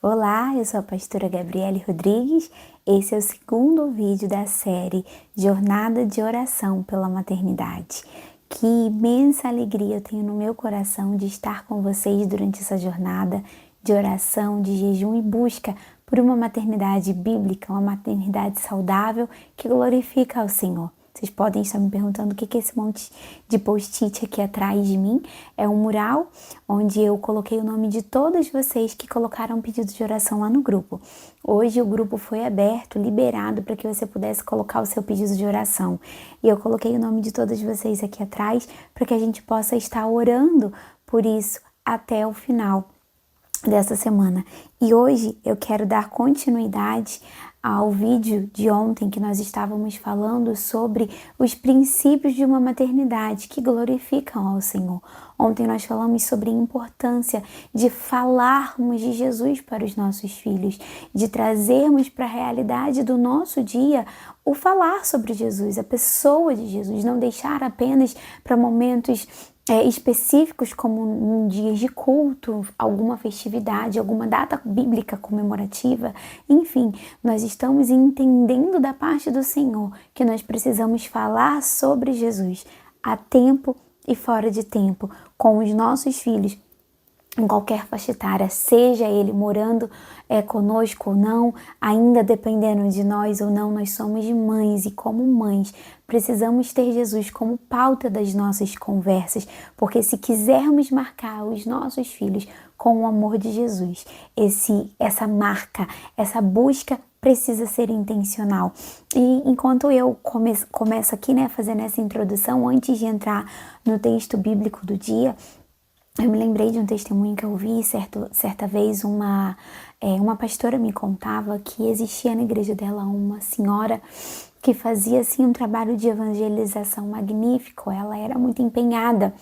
Olá, eu sou a pastora Gabriele Rodrigues. Esse é o segundo vídeo da série Jornada de Oração pela Maternidade. Que imensa alegria eu tenho no meu coração de estar com vocês durante essa jornada de oração, de jejum e busca por uma maternidade bíblica, uma maternidade saudável que glorifica ao Senhor. Vocês podem estar me perguntando o que é esse monte de post-it aqui atrás de mim. É um mural onde eu coloquei o nome de todas vocês que colocaram pedido de oração lá no grupo. Hoje o grupo foi aberto, liberado para que você pudesse colocar o seu pedido de oração. E eu coloquei o nome de todas vocês aqui atrás para que a gente possa estar orando por isso até o final dessa semana. E hoje eu quero dar continuidade ao vídeo de ontem que nós estávamos falando sobre os princípios de uma maternidade que glorificam ao Senhor. Ontem nós falamos sobre a importância de falarmos de Jesus para os nossos filhos, de trazermos para a realidade do nosso dia o falar sobre Jesus, a pessoa de Jesus, não deixar apenas para momentos específicos como em dias de culto, alguma festividade, alguma data bíblica comemorativa. Enfim, nós estamos entendendo da parte do Senhor que nós precisamos falar sobre Jesus a tempo e fora de tempo com os nossos filhos, em qualquer faixa etária, seja ele morando conosco ou não, ainda dependendo de nós ou não, nós somos mães e como mães precisamos ter Jesus como pauta das nossas conversas, porque se quisermos marcar os nossos filhos com o amor de Jesus, essa marca, essa busca precisa ser intencional. E enquanto eu começo aqui, fazendo essa introdução, antes de entrar no texto bíblico do dia, eu me lembrei de um testemunho que eu vi certa vez, uma pastora me contava que existia na igreja dela uma senhora que fazia assim um trabalho de evangelização magnífico. Ela era muito empenhada,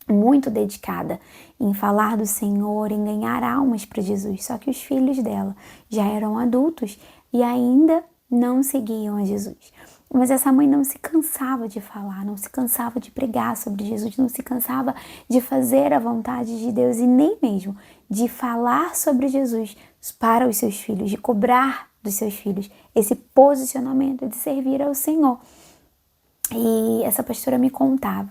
muito dedicada em falar do Senhor, em ganhar almas para Jesus. Só que os filhos dela já eram adultos e ainda não seguiam a Jesus. Mas essa mãe não se cansava de falar, não se cansava de pregar sobre Jesus, não se cansava de fazer a vontade de Deus e nem mesmo de falar sobre Jesus para os seus filhos, de cobrar dos seus filhos esse posicionamento de servir ao Senhor. E essa pastora me contava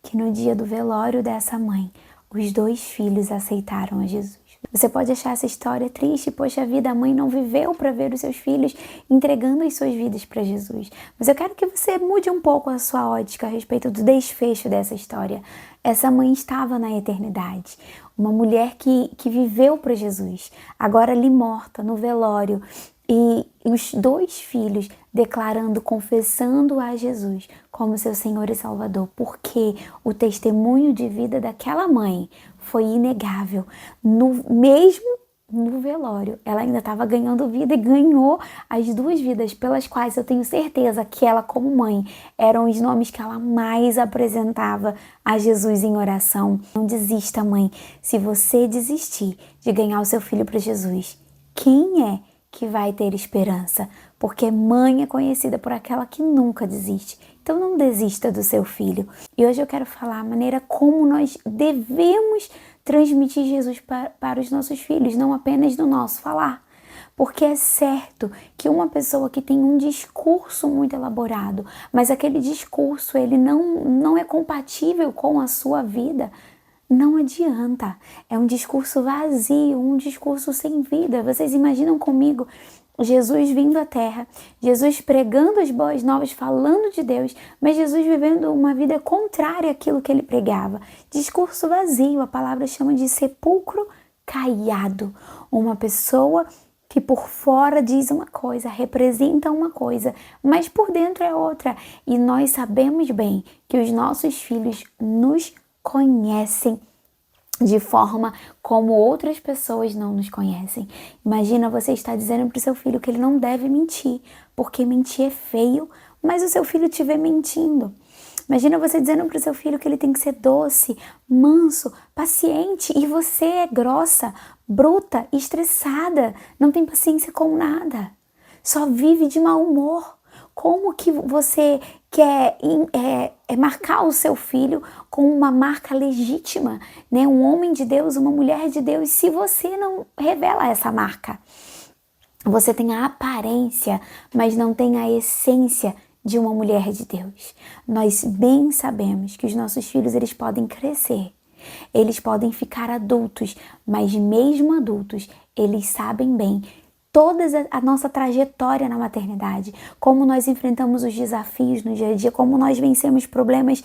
que no dia do velório dessa mãe, os 2 filhos aceitaram a Jesus. Você pode achar essa história triste, poxa vida, a mãe não viveu para ver os seus filhos entregando as suas vidas para Jesus. Mas eu quero que você mude um pouco a sua ótica a respeito do desfecho dessa história. Essa mãe estava na eternidade, uma mulher que viveu para Jesus, agora ali morta no velório, e os 2 filhos declarando, confessando a Jesus como seu Senhor e Salvador, porque o testemunho de vida daquela mãe foi inegável. Mesmo no velório, ela ainda estava ganhando vida e ganhou as 2 vidas pelas quais eu tenho certeza que ela, como mãe, eram os nomes que ela mais apresentava a Jesus em oração. Não desista, mãe. Se você desistir de ganhar o seu filho para Jesus, quem é que vai ter esperança? Porque mãe é conhecida por aquela que nunca desiste. Então não desista do seu filho. E hoje eu quero falar a maneira como nós devemos transmitir Jesus para os nossos filhos, não apenas no nosso falar. Porque é certo que uma pessoa que tem um discurso muito elaborado, mas aquele discurso ele não é compatível com a sua vida, não adianta. É um discurso vazio, um discurso sem vida. Vocês imaginam comigo Jesus vindo à Terra, Jesus pregando as boas novas, falando de Deus, mas Jesus vivendo uma vida contrária àquilo que ele pregava. Discurso vazio, a palavra chama de sepulcro caiado. Uma pessoa que por fora diz uma coisa, representa uma coisa, mas por dentro é outra. E nós sabemos bem que os nossos filhos nos conhecem de forma como outras pessoas não nos conhecem. Imagina você estar dizendo para o seu filho que ele não deve mentir, porque mentir é feio, mas o seu filho te vê mentindo. Imagina você dizendo para o seu filho que ele tem que ser doce, manso, paciente, e você é grossa, bruta, estressada, não tem paciência com nada, só vive de mau humor. Como que você quer marcar o seu filho com uma marca legítima, né? Um homem de Deus, uma mulher de Deus, se você não revela essa marca? Você tem a aparência, mas não tem a essência de uma mulher de Deus. Nós bem sabemos que os nossos filhos, eles podem crescer, eles podem ficar adultos, mas mesmo adultos, eles sabem bem toda a nossa trajetória na maternidade, como nós enfrentamos os desafios no dia a dia, como nós vencemos problemas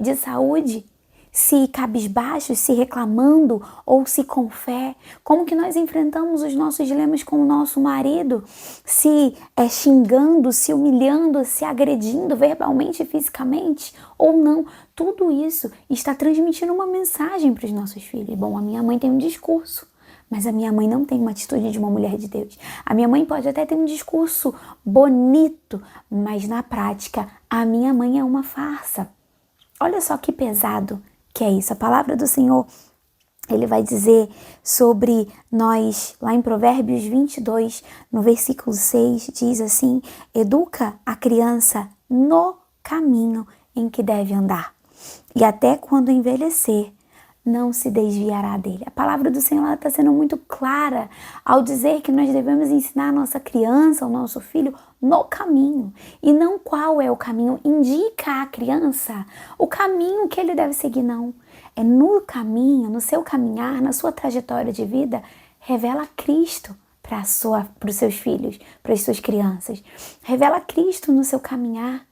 de saúde, se cabisbaixos, se reclamando ou se com fé, como que nós enfrentamos os nossos dilemas com o nosso marido, se xingando, se humilhando, se agredindo verbalmente e fisicamente ou não. Tudo isso está transmitindo uma mensagem para os nossos filhos. Bom, a minha mãe tem um discurso, mas a minha mãe não tem uma atitude de uma mulher de Deus. A minha mãe pode até ter um discurso bonito, mas na prática a minha mãe é uma farsa. Olha só que pesado que é isso. A palavra do Senhor, ele vai dizer sobre nós, lá em Provérbios 22, no versículo 6, diz assim: educa a criança no caminho em que deve andar, e até quando envelhecer, não se desviará dele. A palavra do Senhor está sendo muito clara ao dizer que nós devemos ensinar a nossa criança, o nosso filho, no caminho. E não qual é o caminho, indica à criança o caminho que ele deve seguir, não. É no caminho, no seu caminhar, na sua trajetória de vida, revela Cristo para os seus filhos, para as suas crianças. Revela Cristo no seu caminhar.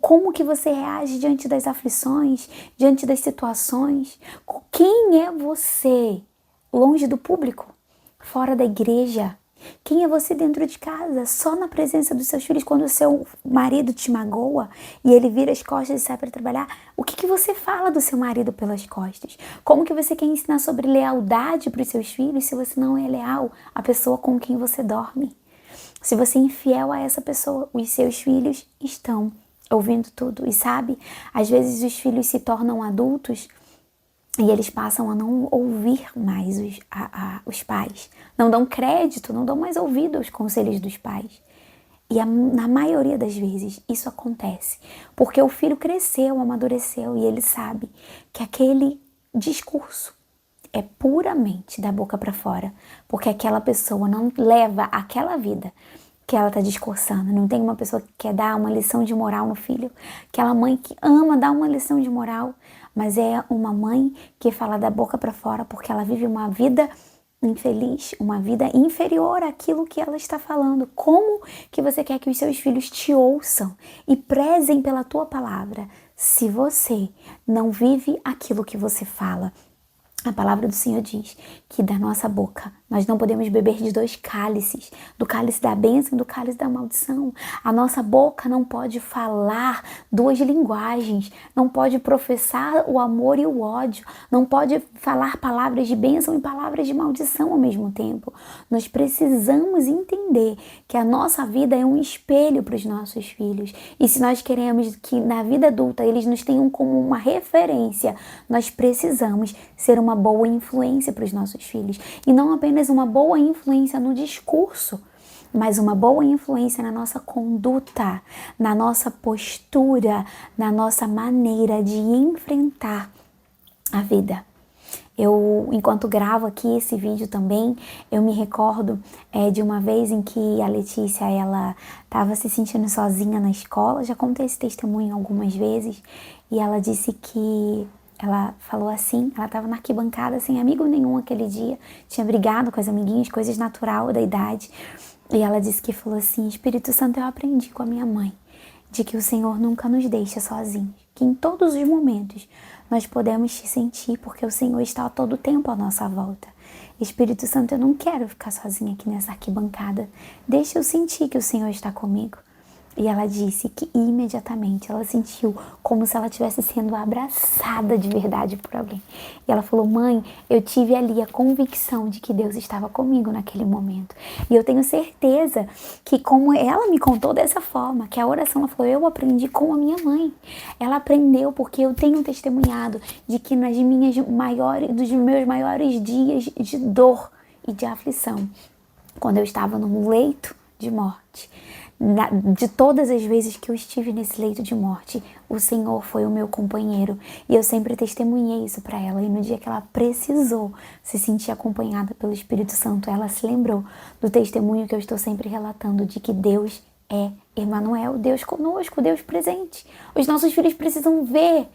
Como que você reage diante das aflições, diante das situações? Quem é você longe do público, fora da igreja? Quem é você dentro de casa, só na presença dos seus filhos, quando o seu marido te magoa e ele vira as costas e sai para trabalhar? O que você fala do seu marido pelas costas? Como que você quer ensinar sobre lealdade para os seus filhos se você não é leal à pessoa com quem você dorme? Se você é infiel a essa pessoa, os seus filhos estão ouvindo tudo. E sabe, às vezes os filhos se tornam adultos e eles passam a não ouvir mais os pais. Não dão crédito, não dão mais ouvido aos conselhos dos pais. E na maioria das vezes isso acontece porque o filho cresceu, amadureceu e ele sabe que aquele discurso é puramente da boca para fora, porque aquela pessoa não leva aquela vida que ela está discursando. Não tem uma pessoa que quer dar uma lição de moral no filho, aquela mãe que ama dar uma lição de moral, mas é uma mãe que fala da boca para fora porque ela vive uma vida infeliz, uma vida inferior àquilo que ela está falando. Como que você quer que os seus filhos te ouçam e prezem pela tua palavra se você não vive aquilo que você fala? A palavra do Senhor diz que da nossa boca nós não podemos beber de dois cálices, do cálice da bênção e do cálice da maldição. A nossa boca não pode falar duas linguagens, não pode professar o amor e o ódio, não pode falar palavras de bênção e palavras de maldição ao mesmo tempo. Nós precisamos entender que a nossa vida é um espelho para os nossos filhos. E se nós queremos que na vida adulta eles nos tenham como uma referência, nós precisamos ser uma boa influência para os nossos filhos. E não apenas uma boa influência no discurso, mas uma boa influência na nossa conduta, na nossa postura, na nossa maneira de enfrentar a vida. Eu, enquanto gravo aqui esse vídeo também, eu me recordo de uma vez em que a Letícia, ela estava se sentindo sozinha na escola. Já contei esse testemunho algumas vezes, e ela disse que ela falou assim, ela estava na arquibancada sem amigo nenhum aquele dia, tinha brigado com as amiguinhas, coisas natural da idade, e ela disse que falou assim: Espírito Santo, eu aprendi com a minha mãe de que o Senhor nunca nos deixa sozinhos, que em todos os momentos nós podemos te sentir, porque o Senhor está a todo tempo à nossa volta. Espírito Santo, eu não quero ficar sozinha aqui nessa arquibancada, deixa eu sentir que o Senhor está comigo. E ela disse que imediatamente ela sentiu como se ela estivesse sendo abraçada de verdade por alguém. E ela falou: mãe, eu tive ali a convicção de que Deus estava comigo naquele momento. E eu tenho certeza que, como ela me contou dessa forma, que a oração, ela falou, eu aprendi com a minha mãe. Ela aprendeu porque eu tenho testemunhado de que dos meus maiores dias de dor e de aflição, quando eu estava num leito de morte, De todas as vezes que eu estive nesse leito de morte, o Senhor foi o meu companheiro. E eu sempre testemunhei isso para ela. E no dia que ela precisou se sentir acompanhada pelo Espírito Santo, ela se lembrou do testemunho que eu estou sempre relatando de que Deus é Emanuel, Deus conosco, Deus presente. Os nossos filhos precisam ver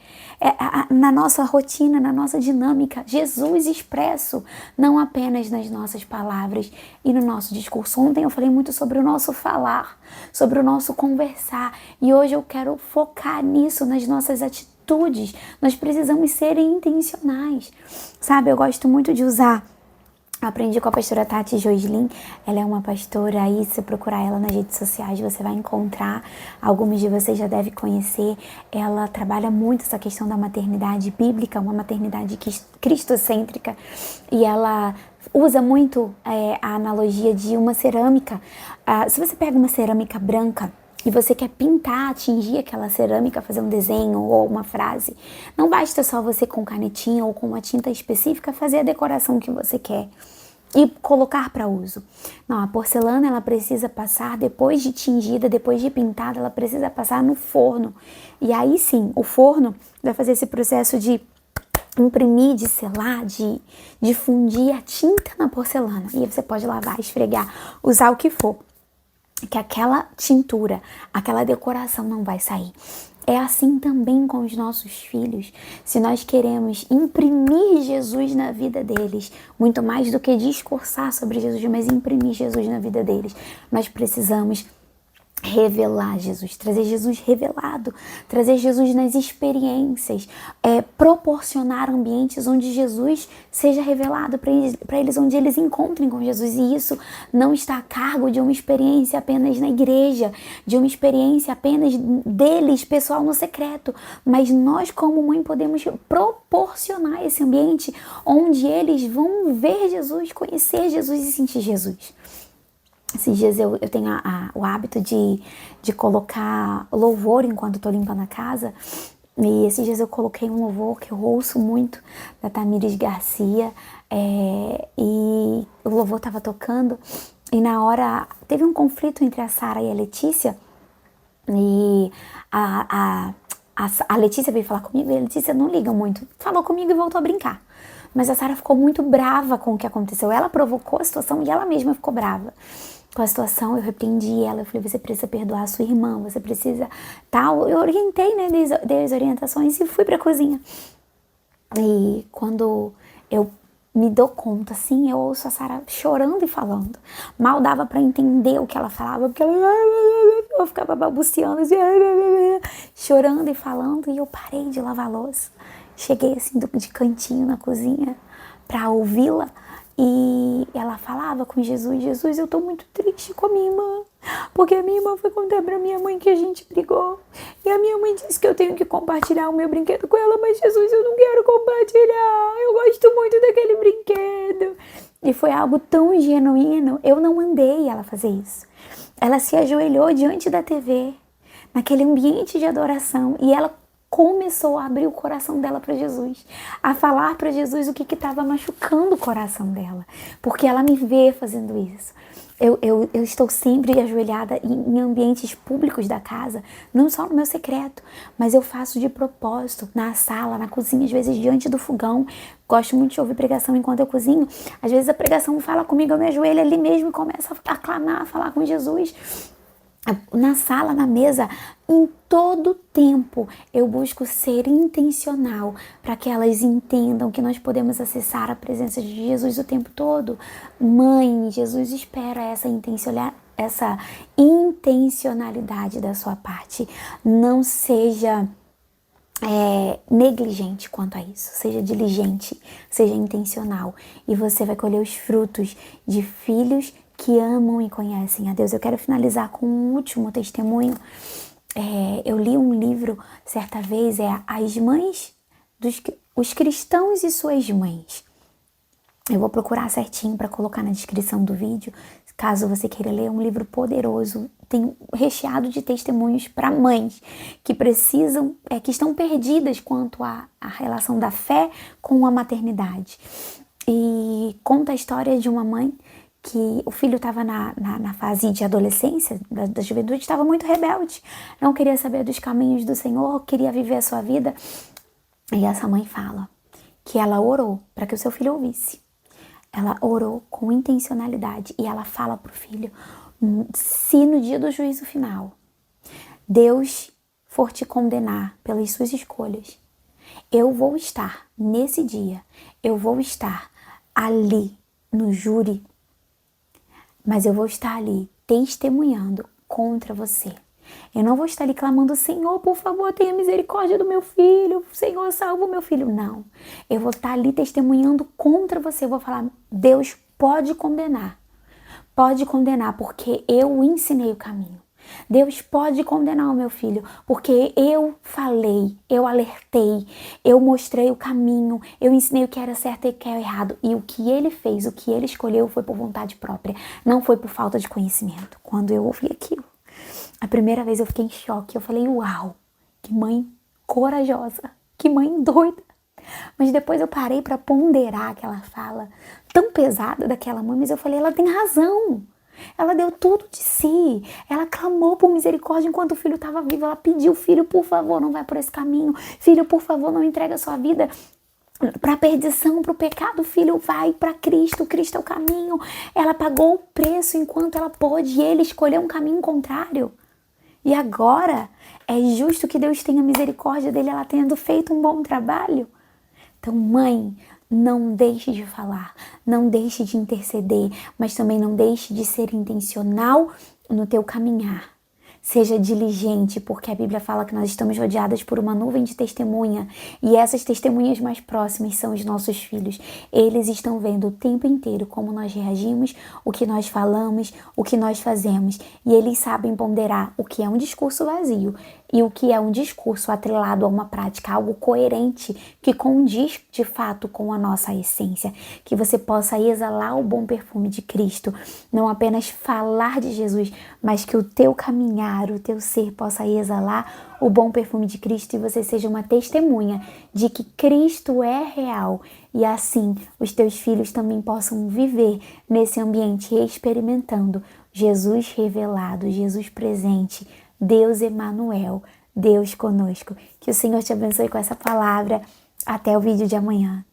na nossa rotina, na nossa dinâmica, Jesus expresso, não apenas nas nossas palavras e no nosso discurso. Ontem eu falei muito sobre o nosso falar, sobre o nosso conversar, e hoje eu quero focar nisso, nas nossas atitudes. Nós precisamos ser intencionais, sabe? Eu gosto muito de usar. Aprendi com a pastora Tati Joslin, ela é uma pastora aí, se procurar ela nas redes sociais você vai encontrar, alguns de vocês já devem conhecer, ela trabalha muito essa questão da maternidade bíblica, uma maternidade cristocêntrica, e ela usa muito a analogia de uma cerâmica. Se você pega uma cerâmica branca, e você quer pintar, atingir aquela cerâmica, fazer um desenho ou uma frase, não basta só você com canetinha ou com uma tinta específica fazer a decoração que você quer e colocar para uso. Não, a porcelana ela precisa passar, depois de tingida, depois de pintada, ela precisa passar no forno. E aí sim, o forno vai fazer esse processo de imprimir, de selar, de fundir a tinta na porcelana. E aí você pode lavar, esfregar, usar o que for, que aquela tintura, aquela decoração não vai sair. É assim também com os nossos filhos. Se nós queremos imprimir Jesus na vida deles, muito mais do que discursar sobre Jesus, mas imprimir Jesus na vida deles, nós precisamos revelar Jesus, trazer Jesus revelado, trazer Jesus nas experiências, proporcionar ambientes onde Jesus seja revelado para eles, onde eles encontrem com Jesus. E isso não está a cargo de uma experiência apenas na igreja, de uma experiência apenas deles, pessoal, no secreto, mas nós como mãe podemos proporcionar esse ambiente onde eles vão ver Jesus, conhecer Jesus e sentir Jesus. Esses dias eu tenho o hábito de colocar louvor enquanto estou limpando a casa. E esses dias eu coloquei um louvor que eu ouço muito, da Tamires Garcia. E o louvor estava tocando. E na hora teve um conflito entre a Sara e a Letícia. E a Letícia veio falar comigo e a Letícia não liga muito. Falou comigo e voltou a brincar. Mas a Sara ficou muito brava com o que aconteceu. Ela provocou a situação e ela mesma ficou brava com a situação. Eu repreendi ela, eu falei, você precisa perdoar a sua irmã, você precisa tal. Eu orientei, né, dei as orientações e fui pra cozinha. E quando eu me dou conta, assim, eu ouço a Sara chorando e falando. Mal dava pra entender o que ela falava, porque eu ficava balbuciando, assim, chorando e falando, e eu parei de lavar a louça. Cheguei, assim, de cantinho na cozinha pra ouvi-la. E ela falava com Jesus, Jesus, eu tô muito triste com a minha irmã, porque a minha irmã foi contar pra minha mãe que a gente brigou, e a minha mãe disse que eu tenho que compartilhar o meu brinquedo com ela, mas Jesus, eu não quero compartilhar, eu gosto muito daquele brinquedo. E foi algo tão genuíno, eu não mandei ela fazer isso. Ela se ajoelhou diante da TV, naquele ambiente de adoração, e ela começou a abrir o coração dela para Jesus, a falar para Jesus o que estava machucando o coração dela, porque ela me vê fazendo isso. Eu estou sempre ajoelhada em ambientes públicos da casa, não só no meu secreto, mas eu faço de propósito, na sala, na cozinha, às vezes diante do fogão. Gosto muito de ouvir pregação enquanto eu cozinho. Às vezes a pregação fala comigo, eu me ajoelho ali mesmo e começo a clamar, a falar com Jesus. Na sala, na mesa, em todo tempo eu busco ser intencional para que elas entendam que nós podemos acessar a presença de Jesus o tempo todo. Mãe, Jesus espera essa intencionalidade da sua parte. Não seja negligente quanto a isso, seja diligente, seja intencional, e você vai colher os frutos de filhos que amam e conhecem a Deus. Eu quero finalizar com um último testemunho. Eu li um livro certa vez, As Mães, os Cristãos e Suas Mães. Eu vou procurar certinho para colocar na descrição do vídeo, caso você queira ler. É um livro poderoso, tem recheado de testemunhos para mães que precisam, que estão perdidas quanto à relação da fé com a maternidade. E conta a história de uma mãe que o filho estava na fase de adolescência, da juventude, estava muito rebelde, não queria saber dos caminhos do Senhor, queria viver a sua vida. E essa mãe fala que ela orou para que o seu filho ouvisse. Ela orou com intencionalidade e ela fala para o filho: se no dia do juízo final Deus for te condenar pelas suas escolhas, eu vou estar nesse dia, eu vou estar ali no júri, mas eu vou estar ali testemunhando contra você. Eu não vou estar ali clamando: Senhor, por favor, tenha misericórdia do meu filho, Senhor, salva o meu filho. Não, eu vou estar ali testemunhando contra você. Eu vou falar: Deus pode condenar porque eu ensinei o caminho. Deus pode condenar o meu filho, porque eu falei, eu alertei, eu mostrei o caminho, eu ensinei o que era certo e o que era errado. E o que ele fez, o que ele escolheu foi por vontade própria, não foi por falta de conhecimento. Quando eu ouvi aquilo, a primeira vez eu fiquei em choque, eu falei: uau, que mãe corajosa, que mãe doida. Mas depois eu parei para ponderar aquela fala tão pesada daquela mãe, mas eu falei: ela tem razão. Ela deu tudo de si, ela clamou por misericórdia enquanto o filho estava vivo, ela pediu: filho, por favor, não vai por esse caminho, filho, por favor, não entrega a sua vida para a perdição, para o pecado, filho, vai para Cristo, Cristo é o caminho. Ela pagou o preço enquanto ela pôde e ele escolheu um caminho contrário. E agora é justo que Deus tenha misericórdia dele, ela tendo feito um bom trabalho. Então, mãe, não deixe de falar, não deixe de interceder, mas também não deixe de ser intencional no teu caminhar. Seja diligente, porque a Bíblia fala que nós estamos rodeadas por uma nuvem de testemunha e essas testemunhas mais próximas são os nossos filhos. Eles estão vendo o tempo inteiro como nós reagimos, o que nós falamos, o que nós fazemos, e eles sabem ponderar o que é um discurso vazio e o que é um discurso atrelado a uma prática, algo coerente, que condiz de fato com a nossa essência. Que você possa exalar o bom perfume de Cristo, não apenas falar de Jesus, mas que o teu caminhar, o teu ser possa exalar o bom perfume de Cristo e você seja uma testemunha de que Cristo é real e assim os teus filhos também possam viver nesse ambiente experimentando Jesus revelado, Jesus presente, Deus Emanuel, Deus conosco. Que o Senhor te abençoe com essa palavra. Até o vídeo de amanhã.